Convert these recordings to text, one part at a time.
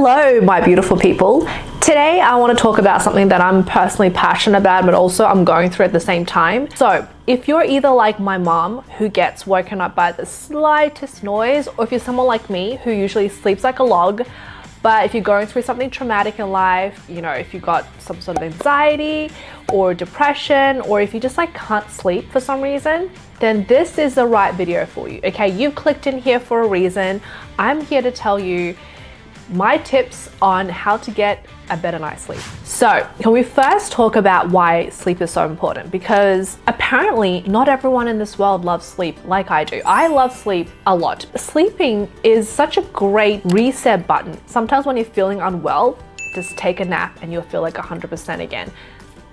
Hello, my beautiful people. Today I want to talk about something that I'm personally passionate about, but also I'm going through at the same time. So if you're either like my mom, who gets woken up by the slightest noise, or if you're someone like me who usually sleeps like a log, but if you're going through something traumatic in life, you know, if you've got some sort of anxiety or depression, or if you just like can't sleep for some reason, then this is the right video for you. Okay, you've clicked in here for a reason. I'm here to tell you my tips on how to get a better night's sleep. So can we first talk about why sleep is so important? Because apparently not everyone in this world loves sleep like I do. I love sleep a lot. Sleeping is such a great reset button. Sometimes when you're feeling unwell, just take a nap and you'll feel like 100% again.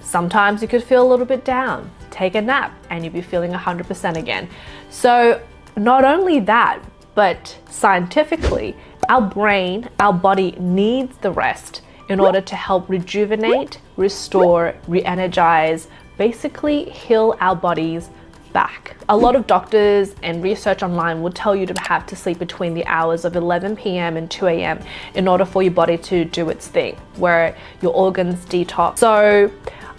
Sometimes you could feel a little bit down. Take a nap and you'll be feeling 100% again. So not only that, but scientifically, our brain, our body needs the rest in order to help rejuvenate, restore, re-energize, basically heal our bodies back. A lot of doctors and research online will tell you to have to sleep between the hours of 11 p.m. and 2 a.m. in order for your body to do its thing, where your organs detox. So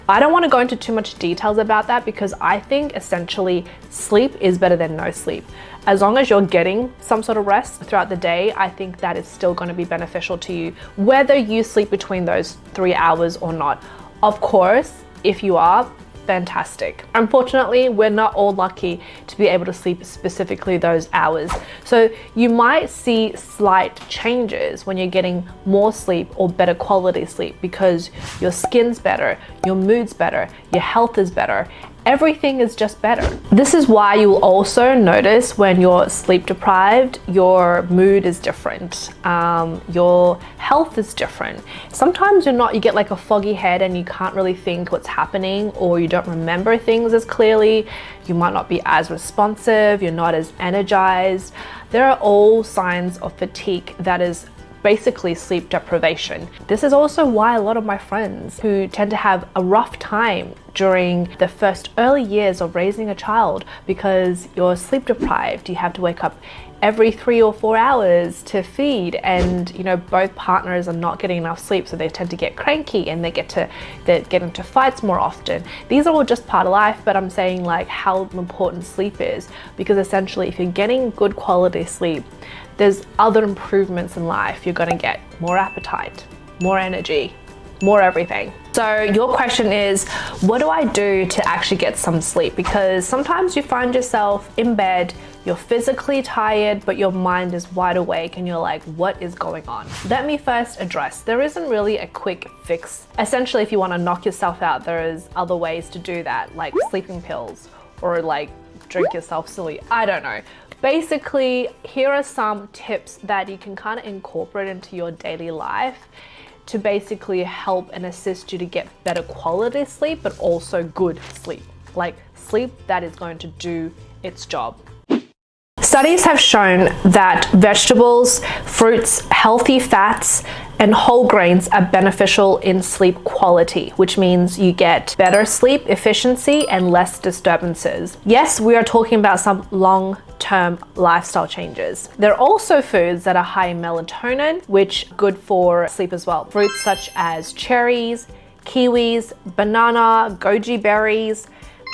I don't want to go into too much details about that because I think essentially sleep is better than no sleep. As long as you're getting some sort of rest throughout the day, I think that is still going to be beneficial to you, whether you sleep between those 3 hours or not. Of course, if you are, fantastic. Unfortunately, we're not all lucky to be able to sleep specifically those hours. So you might see slight changes when you're getting more sleep or better quality sleep because your skin's better, your mood's better, your health is better. Everything is just better. This is why you will also notice when you're sleep deprived, your mood is different, your health is different. Sometimes you get like a foggy head and you can't really think what's happening, or you don't remember things as clearly. You might not be as responsive, you're not as energized. There are all signs of fatigue that is basically sleep deprivation. This is also why a lot of my friends who tend to have a rough time during the first early years of raising a child, because you're sleep deprived, you have to wake up every 3 or 4 hours to feed, and you know both partners are not getting enough sleep, so they tend to get cranky and they get into fights more often. These are all just part of life, but I'm saying like how important sleep is, because essentially if you're getting good quality sleep, there's other improvements in life. You're gonna get more appetite, more energy, more everything. So your question is, what do I do to actually get some sleep? Because sometimes you find yourself in bed, you're physically tired, but your mind is wide awake and you're like, what is going on? Let me first address, there isn't really a quick fix. Essentially, if you wanna knock yourself out, there is other ways to do that, like sleeping pills or like drink yourself silly, I don't know. Basically, here are some tips that you can kind of incorporate into your daily life to basically help and assist you to get better quality sleep, but also good sleep, like sleep that is going to do its job. Studies have shown that vegetables, fruits, healthy fats, and whole grains are beneficial in sleep quality, which means you get better sleep efficiency and less disturbances. Yes, we are talking about some long-term lifestyle changes. There are also foods that are high in melatonin, which are good for sleep as well. Fruits such as cherries, kiwis, banana, goji berries,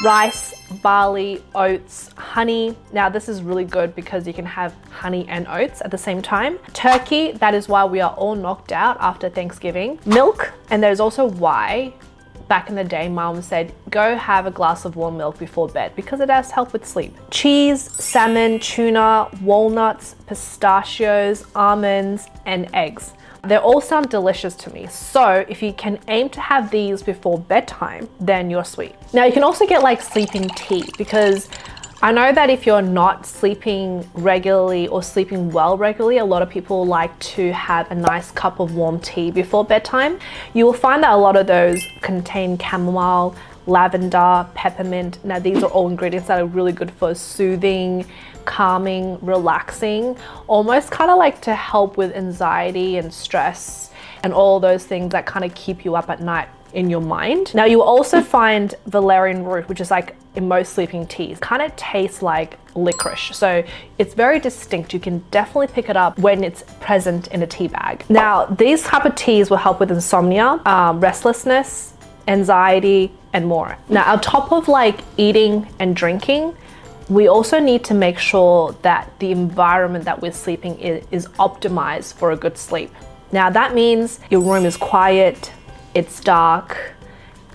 rice, barley, oats, honey. Now this is really good because you can have honey and oats at the same time. Turkey, that is why we are all knocked out after Thanksgiving. Milk, and there's also why back in the day mom said go have a glass of warm milk before bed because it does help with sleep. Cheese, salmon, tuna, walnuts, pistachios, almonds, and eggs. They all sound delicious to me. So if you can aim to have these before bedtime, then you're sweet. Now you can also get like sleeping tea, because I know that if you're not sleeping regularly or sleeping well regularly, a lot of people like to have a nice cup of warm tea before bedtime. You will find that a lot of those contain chamomile, lavender, peppermint. Now these are all ingredients that are really good for soothing, calming, relaxing, almost kind of like to help with anxiety and stress and all those things that kind of keep you up at night. in your mind. Now you will also find valerian root, which is like in most sleeping teas, kind of tastes like licorice. So it's very distinct. You can definitely pick it up when it's present in a tea bag. Now, these type of teas will help with insomnia, restlessness, anxiety, and more. Now, on top of like eating and drinking, we also need to make sure that the environment that we're sleeping in is optimized for a good sleep. Now, that means your room is quiet, it's dark,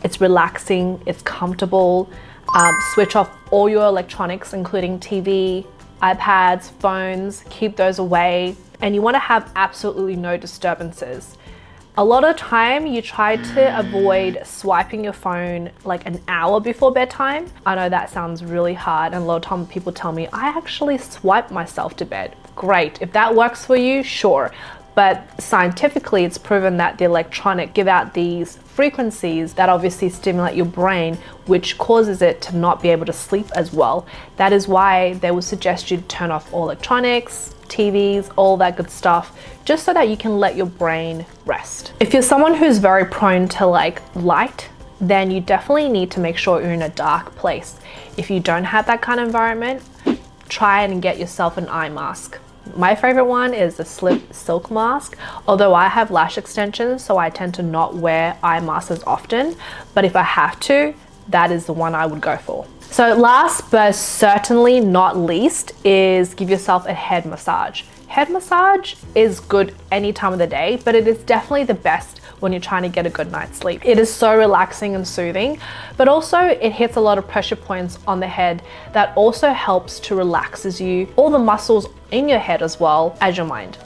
it's relaxing, it's comfortable. Switch off all your electronics, including TV, iPads, phones, keep those away. And you want to have absolutely no disturbances. A lot of time you try to avoid swiping your phone like an hour before bedtime. I know that sounds really hard, and a lot of time people tell me, I actually swipe myself to bed. Great, if that works for you, sure. But scientifically, it's proven that the electronic give out these frequencies that obviously stimulate your brain, which causes it to not be able to sleep as well. That is why they would suggest you to turn off all electronics, TVs, all that good stuff, just so that you can let your brain rest. If you're someone who's very prone to like light, then you definitely need to make sure you're in a dark place. If you don't have that kind of environment, try and get yourself an eye mask. My favorite one is the Slip Silk Mask, although I have lash extensions, so I tend to not wear eye masks as often, but if I have to, that is the one I would go for. So last but certainly not least is give yourself a head massage. Head massage is good any time of the day, but it is definitely the best when you're trying to get a good night's sleep. It is so relaxing and soothing, but also it hits a lot of pressure points on the head that also helps to relaxes you, all the muscles in your head as well as your mind.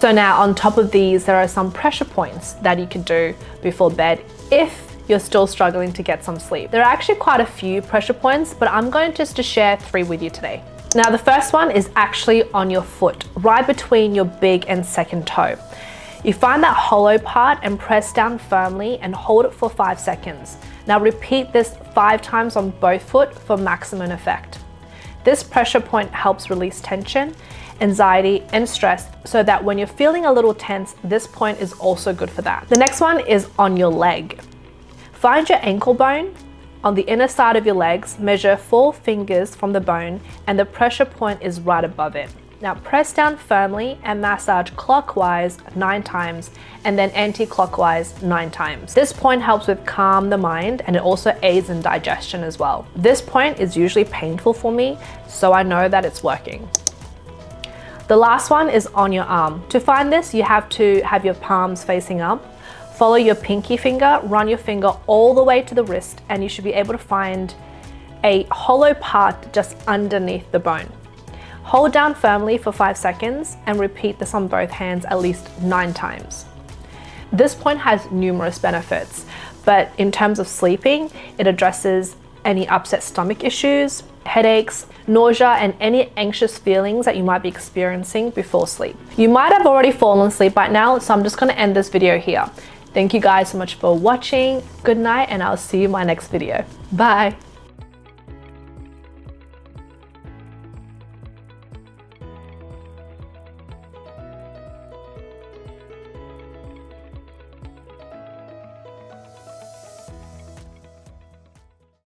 So now on top of these, there are some pressure points that you can do before bed if you're still struggling to get some sleep. There are actually quite a few pressure points, but I'm going just to share 3 with you today. Now the first one is actually on your foot, right between your big and second toe. You find that hollow part and press down firmly and hold it for 5 seconds. Now repeat this 5 times on both foot for maximum effect. This pressure point helps release tension, anxiety, and stress, so that when you're feeling a little tense, this point is also good for that. The next one is on your leg. Find your ankle bone. On the inner side of your legs, measure 4 fingers from the bone, and the pressure point is right above it. Now press down firmly and massage clockwise 9 times and then anti-clockwise 9 times. This point helps with calm the mind, and it also aids in digestion as well. This point is usually painful for me, so I know that it's working. The last one is on your arm. To find this, you have to have your palms facing up. Follow your pinky finger, run your finger all the way to the wrist, and you should be able to find a hollow part just underneath the bone. Hold down firmly for 5 seconds and repeat this on both hands at least 9 times. This point has numerous benefits, but in terms of sleeping, it addresses any upset stomach issues, headaches, nausea, and any anxious feelings that you might be experiencing before sleep. You might have already fallen asleep by now, so I'm just going to end this video here. Thank you guys so much for watching. Good night, and I'll see you in my next video. Bye.